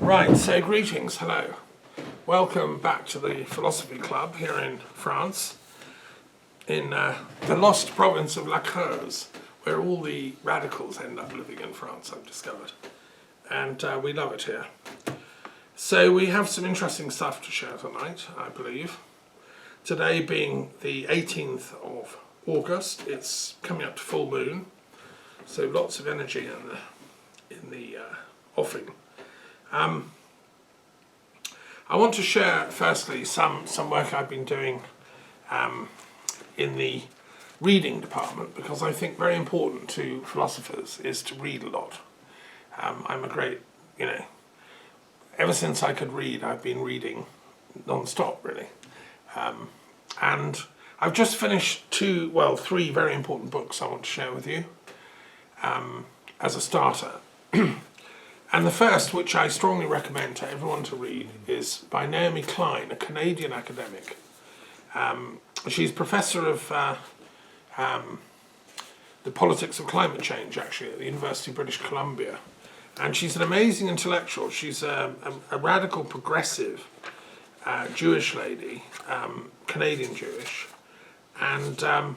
Right, so greetings, hello. Welcome back to the Philosophy Club here in France, in the lost province of La Creuse, where all the radicals end up living in France, I've discovered. And we love it here. So we have some interesting stuff to share tonight, I believe. Today being the 18th of August, it's coming up to full moon, so lots of energy in the offing. I want to share, firstly, some work I've been doing in the reading department, because I think very important to philosophers is to read a lot. I'm a great, ever since I could read, I've been reading non-stop, really. And I've just finished three very important books I want to share with you as a starter. And the first, which I strongly recommend to everyone to read, is by Naomi Klein, a Canadian academic. She's professor of the politics of climate change, actually, at the University of British Columbia. And she's an amazing intellectual. She's a radical, progressive Jewish lady, Canadian Jewish. And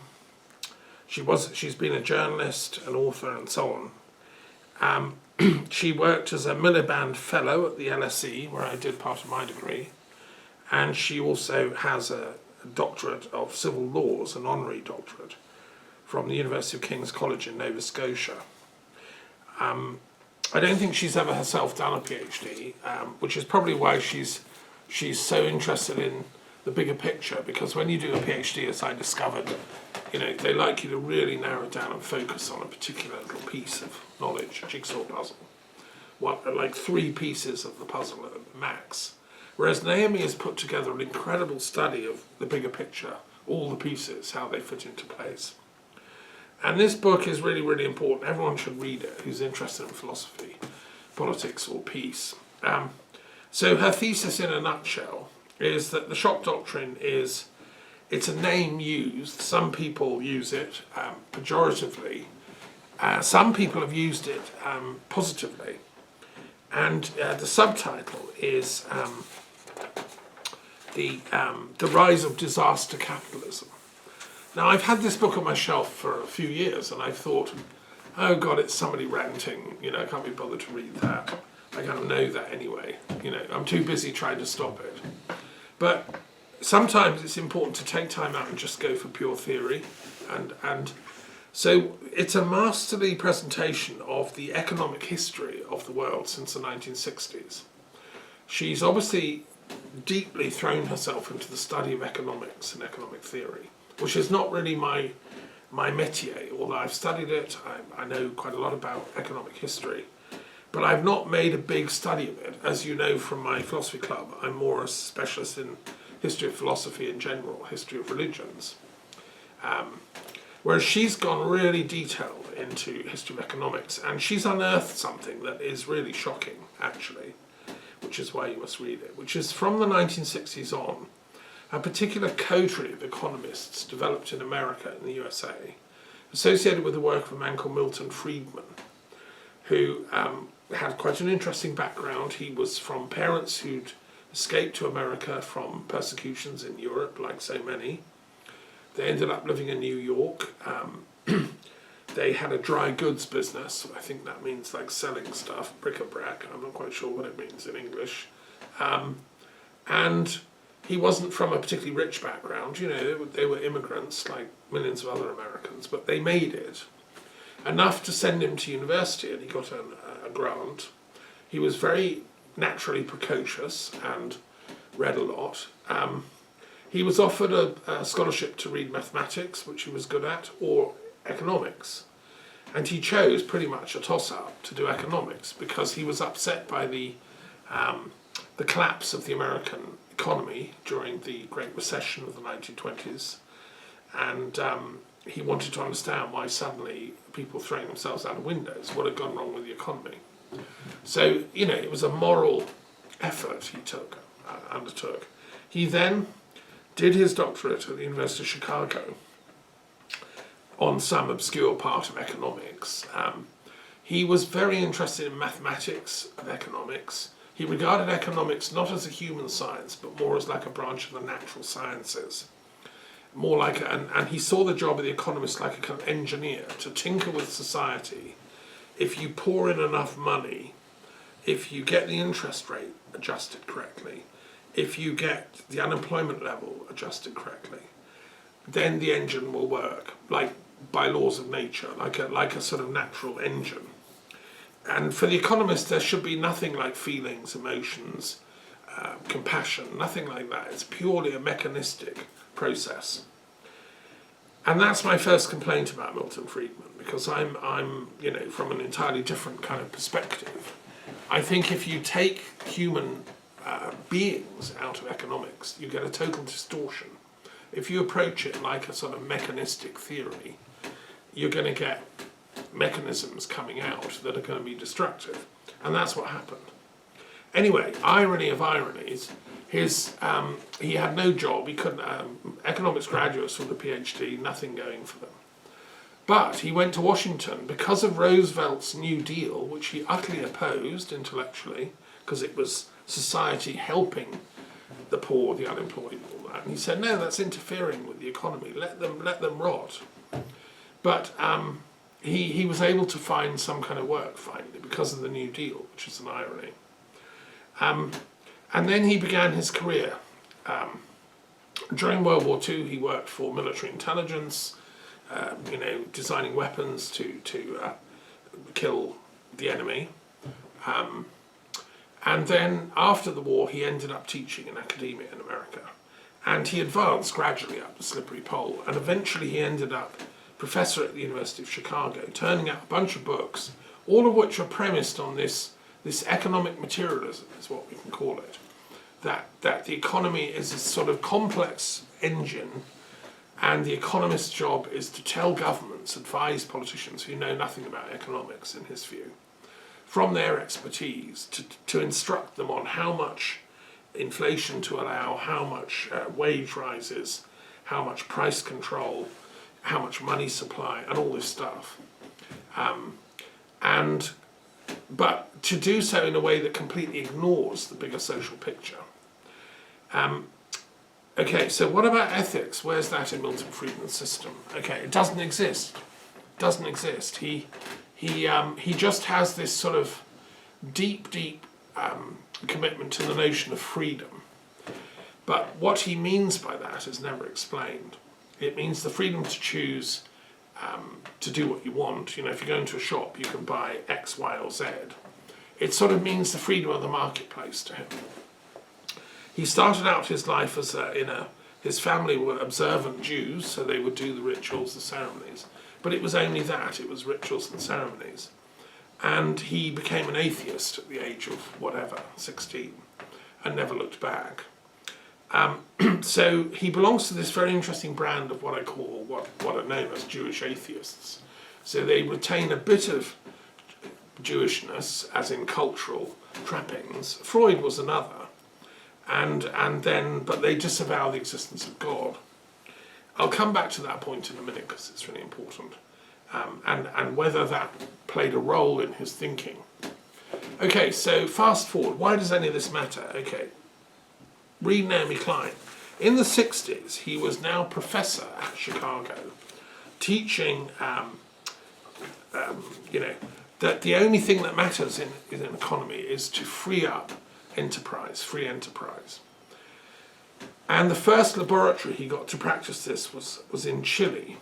she's been a journalist, an author, and so on. She worked as a Miliband Fellow at the LSE, where I did part of my degree, and she also has a doctorate of civil laws, an honorary doctorate, from the University of King's College in Nova Scotia. I don't think she's ever herself done a PhD, which is probably why she's so interested in the bigger picture, because when you do a PhD, as I discovered, they like you to really narrow down and focus on a particular little piece of knowledge, a jigsaw puzzle. Like 3 pieces of the puzzle at max. Whereas Naomi has put together an incredible study of the bigger picture, all the pieces, how they fit into place. And this book is really, really important. Everyone should read it who's interested in philosophy, politics, or peace. So her thesis in a nutshell is that the shock doctrine it's a name used. Some people use it pejoratively. Some people have used it positively. And the subtitle is the Rise of Disaster Capitalism. Now, I've had this book on my shelf for a few years, and I've thought, oh God, it's somebody ranting. I can't be bothered to read that. I kind of know that anyway. I'm too busy trying to stop it. But sometimes it's important to take time out and just go for pure theory. And so it's a masterly presentation of the economic history of the world since the 1960s. She's obviously deeply thrown herself into the study of economics and economic theory, which is not really my métier, although I've studied it. I know quite a lot about economic history. But I've not made a big study of it. As you know from my philosophy club, I'm more a specialist in history of philosophy in general, history of religions. Whereas she's gone really detailed into history of economics, and she's unearthed something that is really shocking, actually, which is why you must read it, which is from the 1960s on, a particular coterie of economists developed in America and the USA, associated with the work of a man called Milton Friedman, who had quite an interesting background. He was from parents who'd escaped to America from persecutions in Europe, like so many. They ended up living in New York. They had a dry goods business. I think that means like selling stuff, bric-a-brac. I'm not quite sure what it means in English. And he wasn't from a particularly rich background. They were immigrants like millions of other Americans, but they made it. Enough to send him to university, and he got a grant. He was very naturally precocious and read a lot. He was offered a scholarship to read mathematics, which he was good at, or economics. And he chose pretty much a toss-up to do economics because he was upset by the collapse of the American economy during the Great Recession of the 1920s. And he wanted to understand why suddenly people throwing themselves out of windows, what had gone wrong with the economy. So, it was a moral effort he undertook. He then did his doctorate at the University of Chicago on some obscure part of economics. He was very interested in mathematics of economics. He regarded economics not as a human science, but more as like a branch of the natural sciences. More like, and he saw the job of the economist like a kind of engineer to tinker with society. If you pour in enough money, if you get the interest rate adjusted correctly, if you get the unemployment level adjusted correctly, then the engine will work, like by laws of nature, like a sort of natural engine. And for the economist, there should be nothing like feelings, emotions, compassion, nothing like that. It's purely a mechanistic process. And that's my first complaint about Milton Friedman, because I'm from an entirely different kind of perspective. I think if you take human beings out of economics, you get a total distortion. If you approach it like a sort of mechanistic theory, you're going to get mechanisms coming out that are going to be destructive. And that's what happened. Anyway, irony of ironies, he had no job. He couldn't, economics graduates with a PhD, nothing going for them. But he went to Washington because of Roosevelt's New Deal, which he utterly opposed intellectually, because it was society helping the poor, the unemployed, all that. And he said, no, that's interfering with the economy. Let them rot. But he was able to find some kind of work finally because of the New Deal, which is an irony. And then he began his career. During World War II, he worked for military intelligence, designing weapons to kill the enemy. And then after the war, he ended up teaching in academia in America. And he advanced gradually up the slippery pole. And eventually he ended up professor at the University of Chicago, turning out a bunch of books, all of which are premised on this economic materialism, is what we can call it. That the economy is a sort of complex engine, and the economist's job is to tell governments, advise politicians who know nothing about economics, in his view, from their expertise, to instruct them on how much inflation to allow, how much wage rises, how much price control, how much money supply, and all this stuff. But to do so in a way that completely ignores the bigger social picture. Okay, so what about ethics? Where's that in Milton Friedman's system? Okay, it doesn't exist. Doesn't exist. He just has this sort of deep commitment to the notion of freedom. But what he means by that is never explained. It means the freedom to choose to do what you want. If you go into a shop, you can buy X, Y, or Z. It sort of means the freedom of the marketplace to him. He started out his life as his family were observant Jews, so they would do the rituals, the ceremonies. But it was only that, it was rituals and ceremonies. And he became an atheist at the age of 16, and never looked back. So he belongs to this very interesting brand of what I call, what are known as Jewish atheists. So they retain a bit of Jewishness, as in cultural trappings. Freud was another. But they disavow the existence of God. I'll come back to that point in a minute because it's really important. And whether that played a role in his thinking. Okay, so fast forward. Why does any of this matter? Okay, read Naomi Klein. In the 60s, he was now professor at Chicago, teaching, that the only thing that matters in an economy is to free up enterprise, free enterprise. And the first laboratory he got to practice this was in Chile.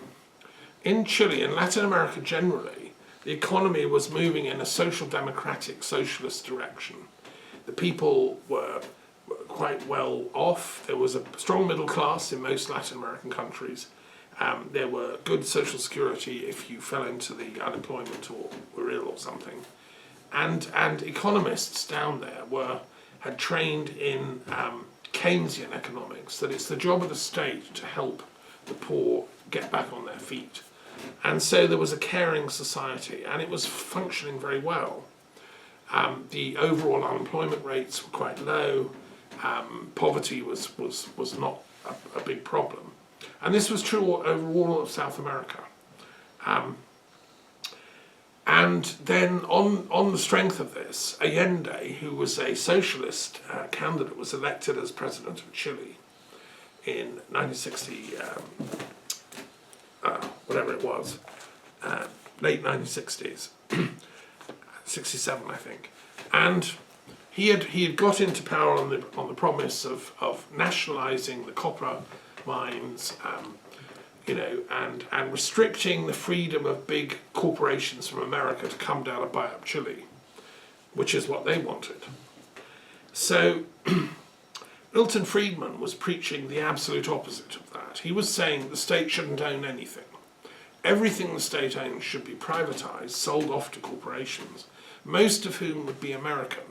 In Chile and Latin America generally, the economy was moving in a social democratic, socialist direction. The people were quite well off. There was a strong middle class in most Latin American countries. There were good social security if you fell into the unemployment or were ill or something. And economists down there had trained in Keynesian economics, that it's the job of the state to help the poor get back on their feet. And so there was a caring society, and it was functioning very well. The overall unemployment rates were quite low. Poverty was not a big problem. And this was true over all of South America. And then on the strength of this, Allende, who was a socialist candidate, was elected as president of Chile in 1960, whatever it was, late 1960s, 67 I think. And he had got into power on the promise of nationalising the copper mines, and restricting the freedom of big corporations from America to come down and buy up Chile, which is what they wanted. So Milton Friedman was preaching the absolute opposite of that. He was saying the state shouldn't own anything. Everything the state owns should be privatised, sold off to corporations, most of whom would be American,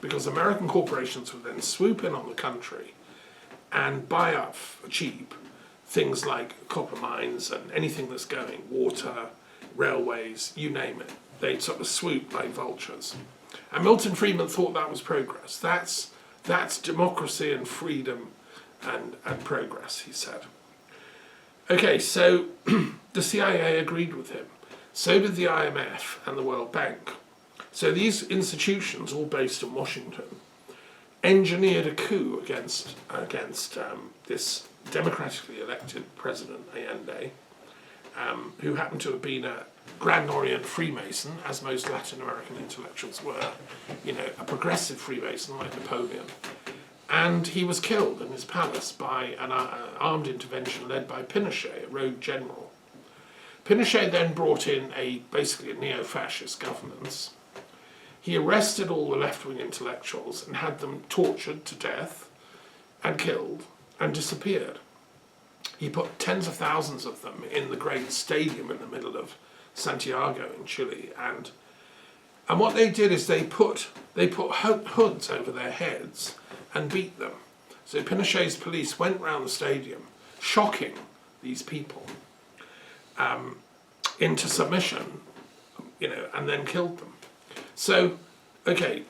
because American corporations would then swoop in on the country and buy up cheap things like copper mines and anything that's going, water, railways, you name it. They'd sort of swoop like vultures. And Milton Friedman thought that was progress. That's democracy and freedom and progress, he said. Okay, so the CIA agreed with him. So did the IMF and the World Bank. So these institutions, all based in Washington, engineered a coup against this democratically elected president, Allende, who happened to have been a Grand Orient Freemason, as most Latin American intellectuals were, a progressive Freemason like Napoleon. And he was killed in his palace by an armed intervention led by Pinochet, a rogue general. Pinochet then brought in basically a neo-fascist governance. He arrested all the left-wing intellectuals and had them tortured to death and killed and disappeared. He put tens of thousands of them in the great stadium in the middle of Santiago in Chile, and what they did is they put hoods over their heads and beat them. So Pinochet's police went round the stadium, shocking these people into submission, and then killed them. So, okay,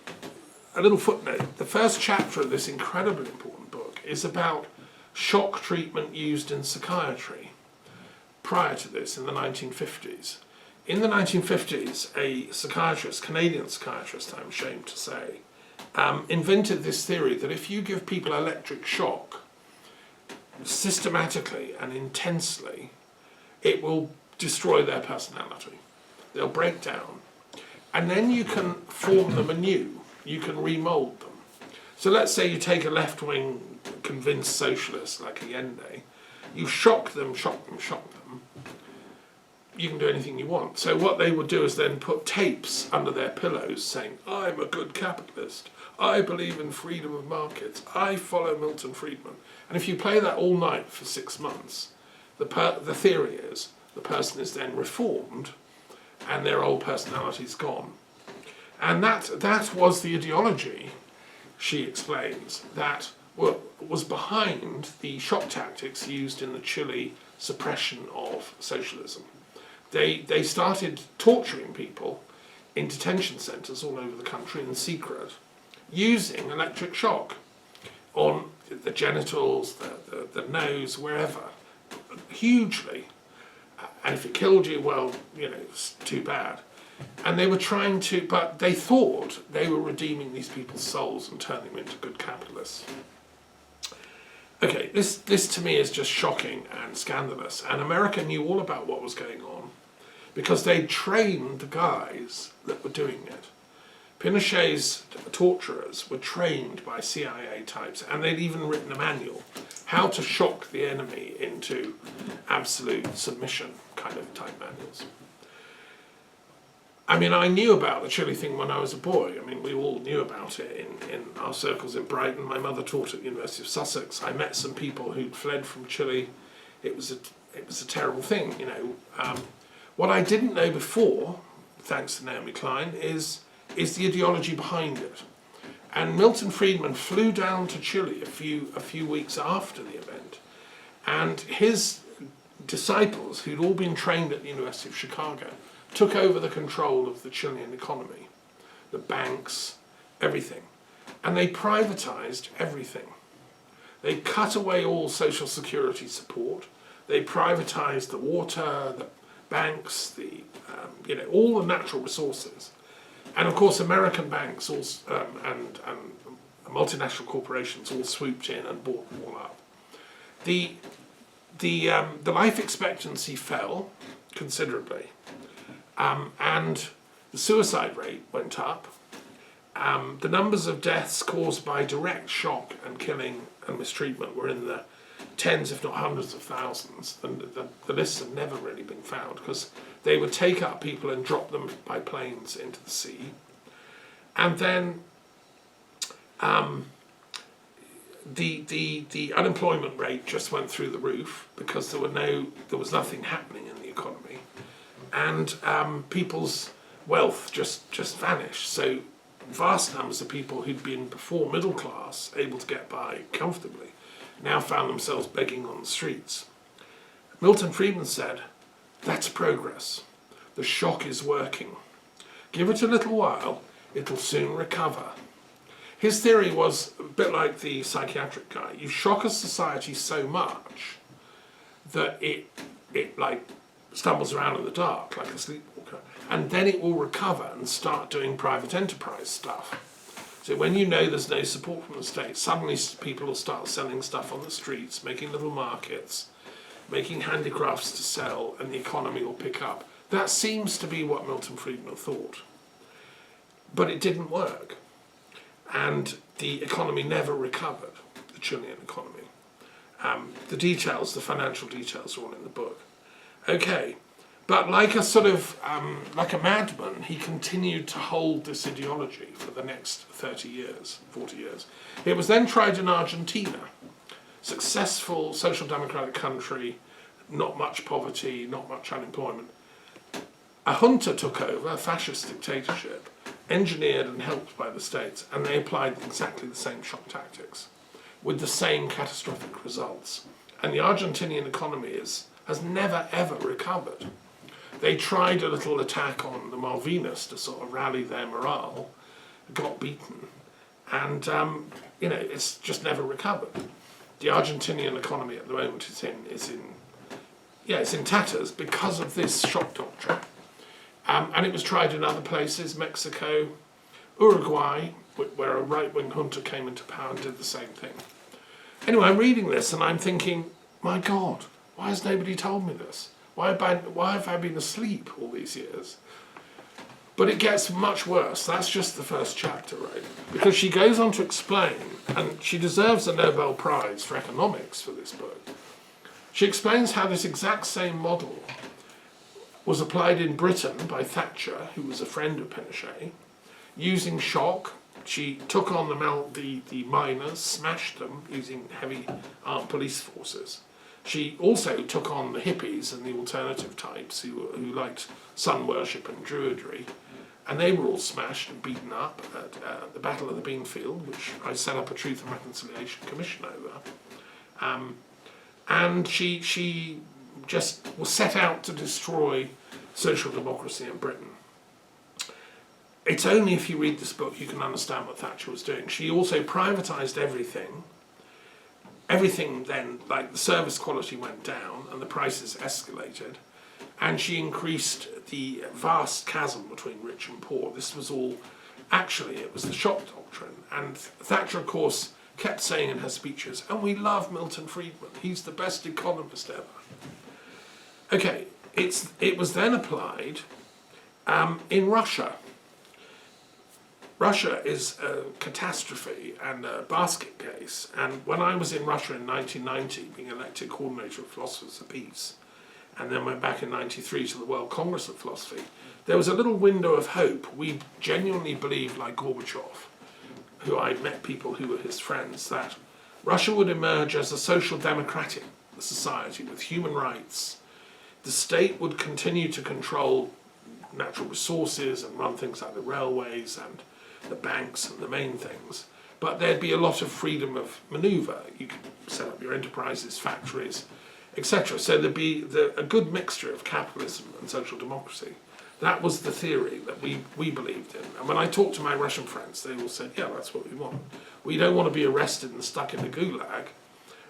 a little footnote. The first chapter of this incredibly important book is about shock treatment used in psychiatry. Prior to this, in the 1950s. In the 1950s, a psychiatrist, Canadian psychiatrist, I'm ashamed to say, invented this theory that if you give people electric shock systematically and intensely, it will destroy their personality. They'll break down. And then you can form them anew. You can remold them. So let's say you take a left-wing convinced socialist like Allende, you shock them, you can do anything you want. So what they would do is then put tapes under their pillows saying, I'm a good capitalist, I believe in freedom of markets, I follow Milton Friedman. And if you play that all night for 6 months, the theory is the person is then reformed and their old personality's gone. And that was the ideology, she explains, that was behind the shock tactics used in the Chile suppression of socialism. They started torturing people in detention centres all over the country in secret, using electric shock on the genitals, the nose, wherever, hugely. And if it killed you, well, it's too bad. And they were trying to, but they thought they were redeeming these people's souls and turning them into good capitalists. Okay, this to me is just shocking and scandalous. And America knew all about what was going on because they trained the guys that were doing it. Pinochet's torturers were trained by CIA types, and they'd even written a manual, how to shock the enemy into absolute submission kind of type manuals. I mean, I knew about the Chile thing when I was a boy. I mean, we all knew about it in our circles in Brighton. My mother taught at the University of Sussex. I met some people who'd fled from Chile. It was a terrible thing, What I didn't know before, thanks to Naomi Klein, is the ideology behind it. And Milton Friedman flew down to Chile a few weeks after the event, and his disciples, who'd all been trained at the University of Chicago, took over the control of the Chilean economy, the banks, everything. And they privatized everything. They cut away all social security support. They privatized the water, the banks, the all the natural resources. And of course, American banks and multinational corporations all swooped in and bought them all up. The life expectancy fell considerably, and the suicide rate went up. The numbers of deaths caused by direct shock and killing and mistreatment were in the tens, if not hundreds of thousands, and the lists have never really been found, because they would take up people and drop them by planes into the sea. And then the unemployment rate just went through the roof, because there was nothing happening in the economy, and people's wealth just vanished. So vast numbers of people who'd been before middle class, able to get by comfortably, now found themselves begging on the streets. Milton Friedman said, "That's progress. The shock is working. Give it a little while, it'll soon recover." His theory was a bit like the psychiatric guy. You shock a society so much that it like stumbles around in the dark like a sleepwalker, and then it will recover and start doing private enterprise stuff. So when you know there's no support from the state, suddenly people will start selling stuff on the streets, making little markets, making handicrafts to sell, and the economy will pick up. That seems to be what Milton Friedman thought. But it didn't work. And the economy never recovered, the Chilean economy. The details, the financial details, are all in the book. Okay, but like a madman, he continued to hold this ideology for the next 30 years, 40 years. It was then tried in Argentina, successful social democratic country, not much poverty, not much unemployment. A junta took over, a fascist dictatorship, engineered and helped by the states, and they applied exactly the same shock tactics with the same catastrophic results. And the Argentinian economy has never ever recovered. They tried a little attack on the Malvinas to sort of rally their morale, got beaten, and it's just never recovered. The Argentinian economy at the moment is in tatters because of this shock doctrine. And it was tried in other places, Mexico, Uruguay, where a right-wing junta came into power and did the same thing. Anyway, I'm reading this and I'm thinking, my God, why has nobody told me this? Why have I been asleep all these years? But it gets much worse. That's just the first chapter, right? Because she goes on to explain, and she deserves a Nobel Prize for economics for this book. She explains how this exact same model was applied in Britain by Thatcher, who was a friend of Pinochet, using shock. She took on the miners, smashed them using heavy armed police forces. She also took on the hippies and the alternative types who liked sun worship and druidry, and they were all smashed and beaten up at the Battle of the Beanfield, which I set up a Truth and Reconciliation Commission over. And she just was set out to destroy social democracy in Britain. It's only if you read this book you can understand what Thatcher was doing. She also privatised everything. Everything then, like the service quality went down and the prices escalated, and she increased the vast chasm between rich and poor. This was all, actually, it was the shock doctrine. And Thatcher, of course, kept saying in her speeches, and we love Milton Friedman, he's the best economist ever. Okay, it was then applied in Russia. Russia is a catastrophe and a basket case. And when I was in Russia in 1990, being elected coordinator of Philosophers of Peace, and then went back in 93 to the World Congress of Philosophy, there was a little window of hope. We genuinely believed, like Gorbachev, who I'd met people who were his friends, that Russia would emerge as a social democratic society with human rights. The state would continue to control natural resources and run things like the railways and the banks and the main things, but there'd be a lot of freedom of manoeuvre. You could set up your enterprises, factories, etc. So there'd be a good mixture of capitalism and social democracy. That was the theory that we believed in. And when I talked to my Russian friends, they all said, yeah, that's what we want. We don't want to be arrested and stuck in the gulag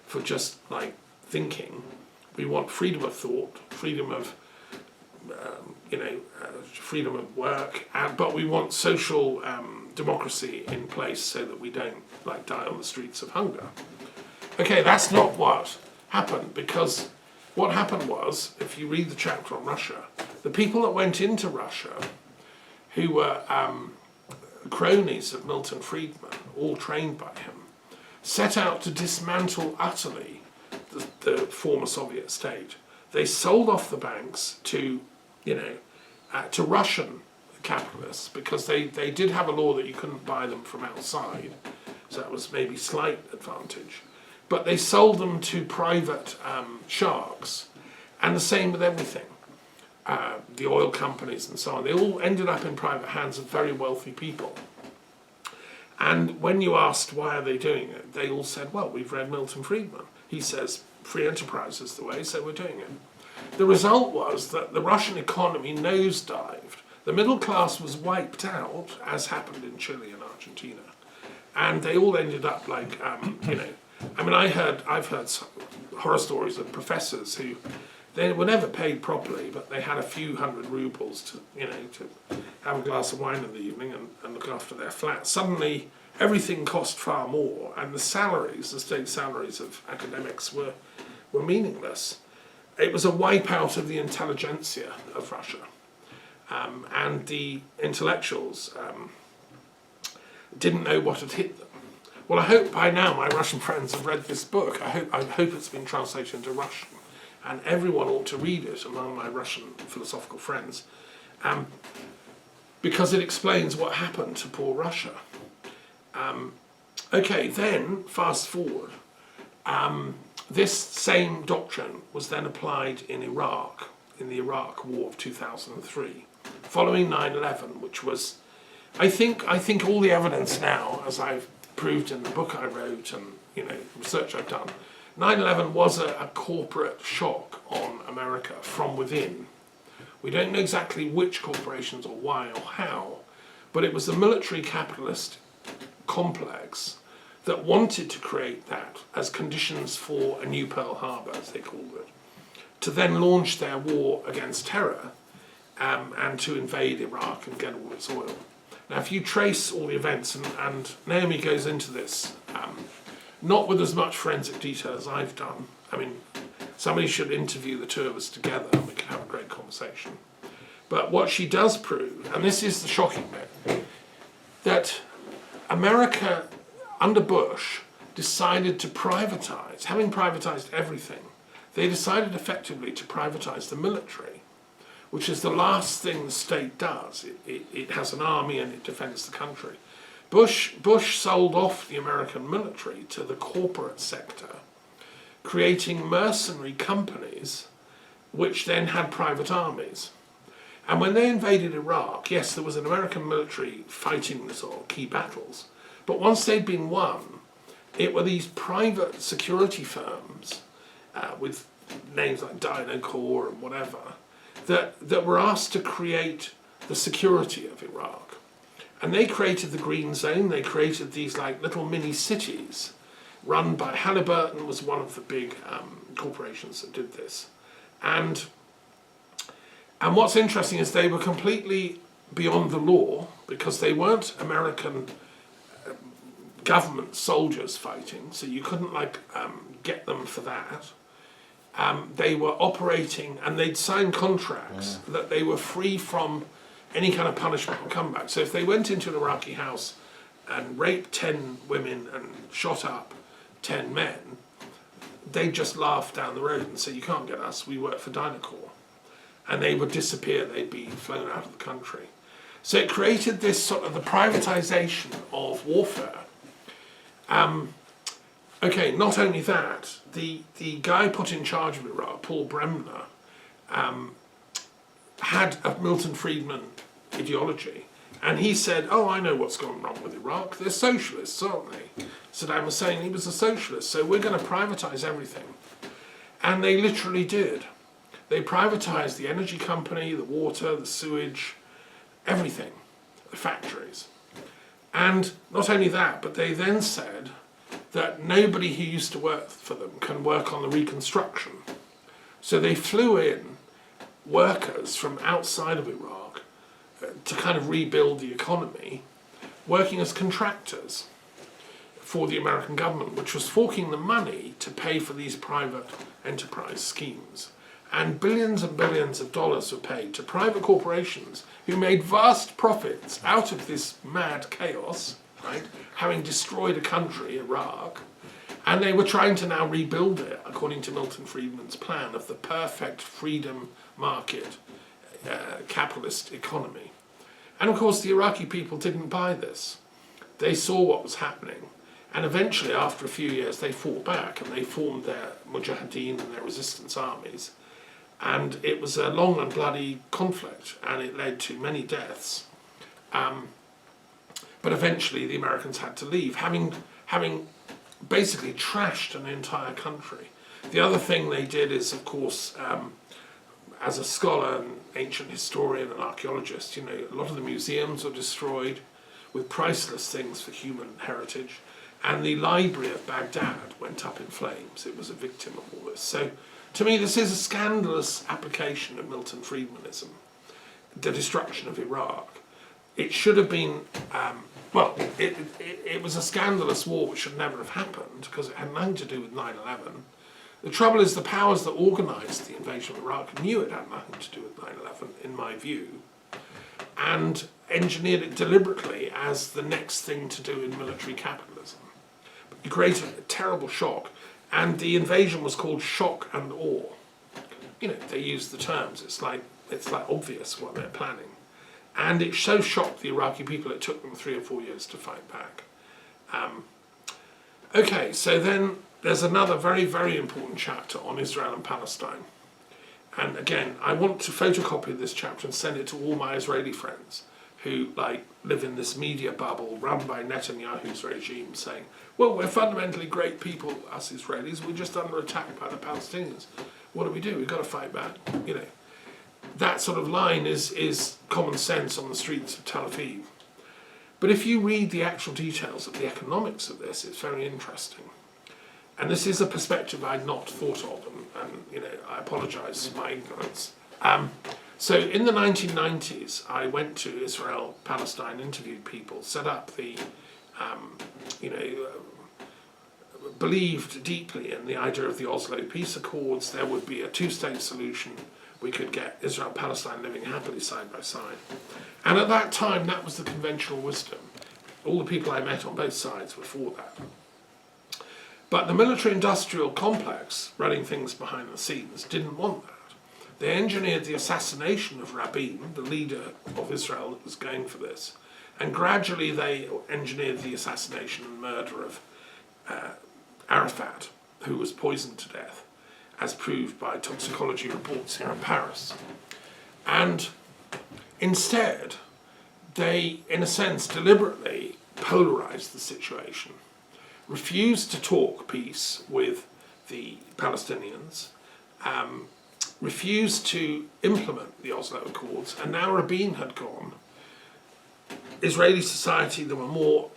for just like thinking. We want freedom of thought, freedom of freedom of work, but we want social democracy in place so that we don't die on the streets of hunger. Okay, that's not what happened, because what happened was, if you read the chapter on Russia, the people that went into Russia, who were cronies of Milton Friedman, all trained by him, set out to dismantle utterly the former Soviet state. They sold off the banks to, to Russian capitalists, because they did have a law that you couldn't buy them from outside, so that was maybe slight advantage. But they sold them to private sharks, and the same with everything. The oil companies and so on, they all ended up in private hands of very wealthy people. And when you asked why are they doing it, they all said, well, we've read Milton Friedman. He says free enterprise is the way, so we're doing it. The result was that the Russian economy nosedived. The middle class was wiped out, as happened in Chile and Argentina. And they all ended up I've heard some horror stories of professors who, they were never paid properly, but they had a few hundred rubles to have a glass of wine in the evening and look after their flat. Suddenly, everything cost far more, and the state salaries of academics were meaningless. It was a wipeout of the intelligentsia of Russia, and the intellectuals didn't know what had hit them. Well, I hope by now my Russian friends have read this book. I hope it's been translated into Russian, and everyone ought to read it among my Russian philosophical friends, because it explains what happened to poor Russia. Okay, then, fast forward. This same doctrine was then applied in Iraq, in the Iraq War of 2003, following 9/11, which was, I think all the evidence now, as I've proved in the book I wrote and research I've done, 9/11 was a corporate shock on America from within. We don't know exactly which corporations or why or how, but it was the military capitalist complex that wanted to create that as conditions for a new Pearl Harbor, as they called it, to then launch their war against terror and to invade Iraq and get all its oil. Now, if you trace all the events, and Naomi goes into this, not with as much forensic detail as I've done. I mean, somebody should interview the two of us together and we can have a great conversation. But what she does prove, and this is the shocking bit, that America, under Bush, decided to privatize, having privatized everything, they decided effectively to privatize the military, which is the last thing the state does. It has an army and it defends the country. Bush sold off the American military to the corporate sector, creating mercenary companies which then had private armies. And when they invaded Iraq, yes, there was an American military fighting the sort of key battles, but once they'd been won, it were these private security firms with names like Dynacorp and whatever, that were asked to create the security of Iraq. And they created the Green Zone. They created these little mini cities run by Halliburton, was one of the big corporations that did this. And what's interesting is they were completely beyond the law, because they weren't American government soldiers fighting, so you couldn't get them for that. They were operating, and they'd signed contracts that they were free from any kind of punishment or comeback. So if they went into an Iraqi house and raped 10 women and shot up 10 men, they'd just laugh down the road and say, you can't get us, we work for Dynacorp. And they would disappear, they'd be flown out of the country. So it created this sort of the privatization of warfare. Okay, not only that, the guy put in charge of Iraq, Paul Bremner, had a Milton Friedman ideology, and he said, oh, I know what's gone wrong with Iraq, they're socialists, aren't they? Saddam Hussein, he was a socialist, so we're going to privatize everything. And they literally did. They privatized the energy company, the water, the sewage, everything, the factories. And not only that, but they then said that nobody who used to work for them can work on the reconstruction. So they flew in workers from outside of Iraq to kind of rebuild the economy, working as contractors for the American government, which was forking the money to pay for these private enterprise schemes. And billions of dollars were paid to private corporations who made vast profits out of this mad chaos, right? Having destroyed a country, Iraq, and they were trying to now rebuild it according to Milton Friedman's plan of the perfect freedom market capitalist economy. And of course, the Iraqi people didn't buy this. They saw what was happening. And eventually, after a few years, they fought back and they formed their mujahideen and their resistance armies. And it was a long and bloody conflict, and it led to many deaths. But eventually, the Americans had to leave, having basically trashed an entire country. The other thing they did is, of course, as a scholar and ancient historian and archaeologist, you know, a lot of the museums were destroyed with priceless things for human heritage. And the library of Baghdad went up in flames. It was a victim of all this. So, to me, this is a scandalous application of Milton Friedmanism, the destruction of Iraq. It should have been, it was a scandalous war which should never have happened because it had nothing to do with 9/11. The trouble is the powers that organised the invasion of Iraq knew it had nothing to do with 9/11, in my view, and engineered it deliberately as the next thing to do in military capitalism. It created a terrible shock, and the invasion was called shock and awe. You know, they used the terms. It's like obvious what they're planning, and it so shocked the Iraqi people it took them 3 or 4 years to fight back. Okay, so then there's another very, very important chapter on Israel and Palestine. And again, I want to photocopy this chapter and send it to all my Israeli friends who live in this media bubble run by Netanyahu's regime, saying, well, we're fundamentally great people, us Israelis, we're just under attack by the Palestinians. What do? We've got to fight back. You know, that sort of line is common sense on the streets of Tel Aviv. But if you read the actual details of the economics of this, it's very interesting. And this is a perspective I'd not thought of, and you know, I apologise for my ignorance. So in the 1990s, I went to Israel, Palestine, interviewed people, set up the, believed deeply in the idea of the Oslo Peace Accords. There would be a two-state solution. We could get Israel and Palestine living happily side by side. And at that time, that was the conventional wisdom. All the people I met on both sides were for that. But the military-industrial complex, running things behind the scenes, didn't want that. They engineered the assassination of Rabin, the leader of Israel that was going for this, and gradually they engineered the assassination and murder of Arafat, who was poisoned to death, as proved by toxicology reports here in Paris. And instead, they, in a sense, deliberately polarized the situation, refused to talk peace with the Palestinians, refused to implement the Oslo Accords, and now Rabin had gone. Israeli society, there were more,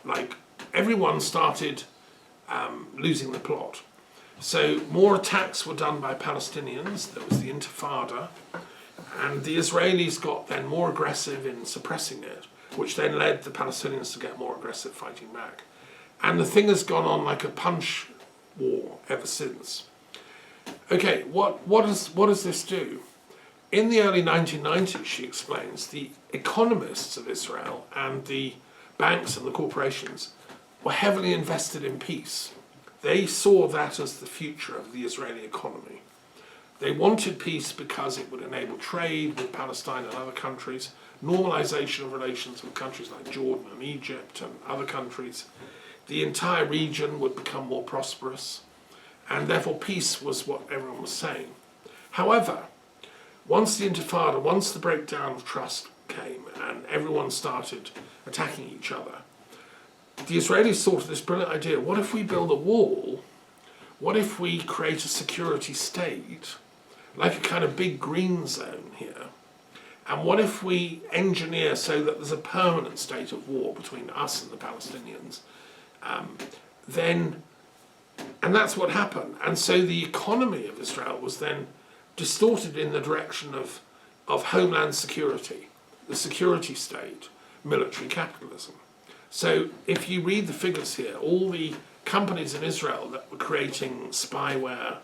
everyone started losing the plot. So more attacks were done by Palestinians, there was the Intifada, and the Israelis got then more aggressive in suppressing it, which then led the Palestinians to get more aggressive fighting back. And the thing has gone on like a punch war ever since. Okay, what does this do? In the early 1990s, she explains, the economists of Israel and the banks and the corporations were heavily invested in peace. They saw that as the future of the Israeli economy. They wanted peace because it would enable trade with Palestine and other countries, normalization of relations with countries like Jordan and Egypt and other countries. The entire region would become more prosperous, and therefore peace was what everyone was saying. However, once the Intifada, once the breakdown of trust came and everyone started attacking each other, the Israelis thought of this brilliant idea: what if we build a wall? What if we create a security state, like a kind of big green zone here? And what if we engineer so that there's a permanent state of war between us and the Palestinians? And that's what happened. And so the economy of Israel was then distorted in the direction of of homeland security, the security state, military capitalism. So if you read the figures here, all the companies in Israel that were creating spyware,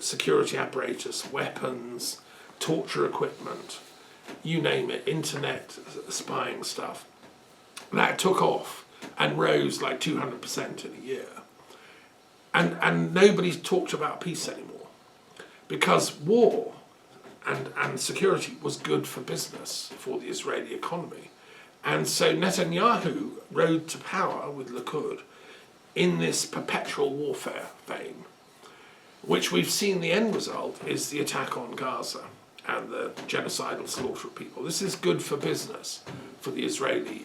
security apparatus, weapons, torture equipment, you name it, internet spying stuff, that took off and rose like 200% in a year. And nobody talked about peace anymore, because war and security was good for business, for the Israeli economy. And so Netanyahu rode to power with Likud in this perpetual warfare vein, which we've seen the end result is the attack on Gaza and the genocidal slaughter of people. This is good for business for the Israeli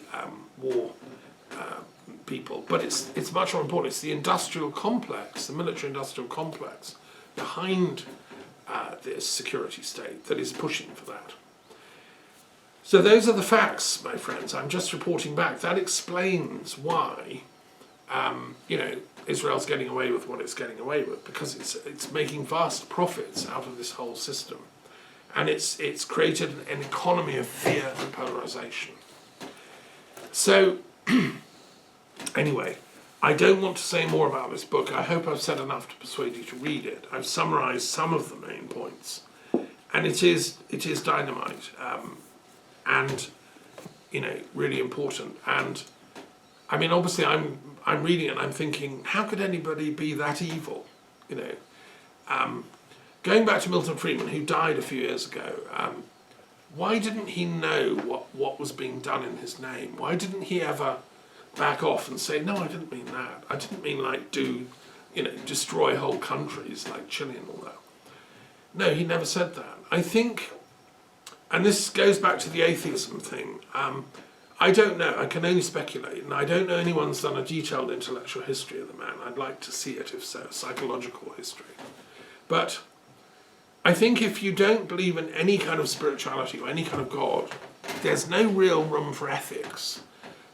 war people, but it's much more important. It's the industrial complex, the military-industrial complex behind this security state that is pushing for that. So those are the facts, my friends. I'm just reporting back. That explains why, Israel's getting away with what it's getting away with, because it's making vast profits out of this whole system, and it's created an economy of fear and polarization. So, anyway, I don't want to say more about this book. I hope I've said enough to persuade you to read it. I've summarized some of the main points, and it is dynamite, and really important. And I mean, obviously, I'm reading it and I'm thinking, how could anybody be that evil? Going back to Milton Friedman, who died a few years ago, why didn't he know what was being done in his name? Why didn't he ever back off and say, no, I didn't mean that. I didn't mean destroy whole countries like Chile and all that. No, he never said that. I think, and this goes back to the atheism thing, I don't know, I can only speculate, and I don't know anyone's done a detailed intellectual history of the man. I'd like to see it, if so, psychological history. But I think if you don't believe in any kind of spirituality or any kind of God, there's no real room for ethics.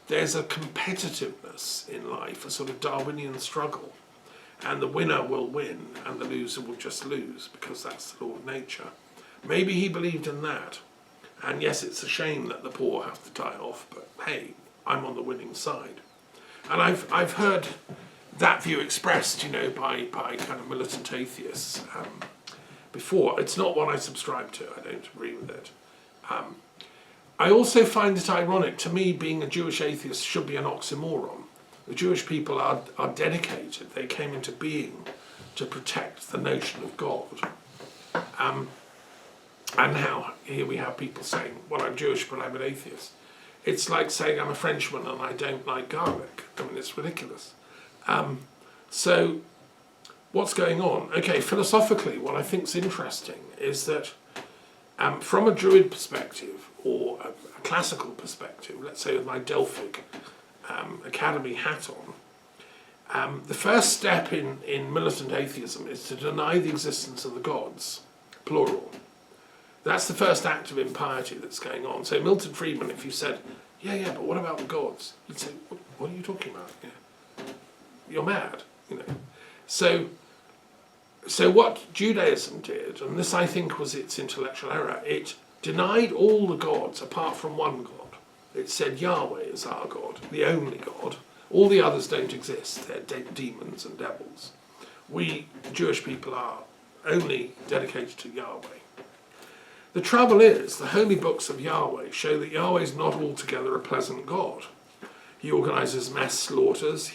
There's a competitiveness in life, a sort of Darwinian struggle, and the winner will win and the loser will just lose, because that's the law of nature. Maybe he believed in that. And yes, it's a shame that the poor have to die off, but hey, I'm on the winning side. And I've heard that view expressed, by kind of militant atheists before. It's not one I subscribe to. I don't agree with it. I also find it ironic. To me, being a Jewish atheist should be an oxymoron. The Jewish people are dedicated. They came into being to protect the notion of God. And now here we have people saying, well, I'm Jewish, but I'm an atheist. It's like saying I'm a Frenchman and I don't like garlic. I mean, it's ridiculous. So what's going on? Okay, philosophically, what I think is interesting is that from a Druid perspective, or a classical perspective, let's say with my Delphic Academy hat on, the first step in militant atheism is to deny the existence of the gods, plural. That's the first act of impiety that's going on. So Milton Friedman, if you said, yeah, but what about the gods? He'd say, what are you talking about? You're mad, So what Judaism did, and this I think was its intellectual error, it denied all the gods apart from one God. It said Yahweh is our God, the only God. All the others don't exist. They're demons and devils. We, Jewish people, are only dedicated to Yahweh. The trouble is, the holy books of Yahweh show that Yahweh is not altogether a pleasant God. He organizes mass slaughters.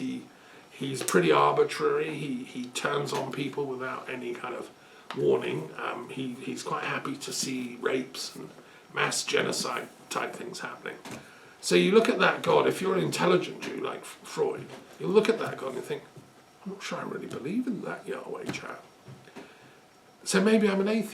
He's pretty arbitrary. He turns on people without any kind of warning. He's quite happy to see rapes and mass genocide type things happening. So you look at that God, if you're an intelligent Jew like Freud, you look at that God and you think, I'm not sure I really believe in that Yahweh chap. So maybe I'm an atheist.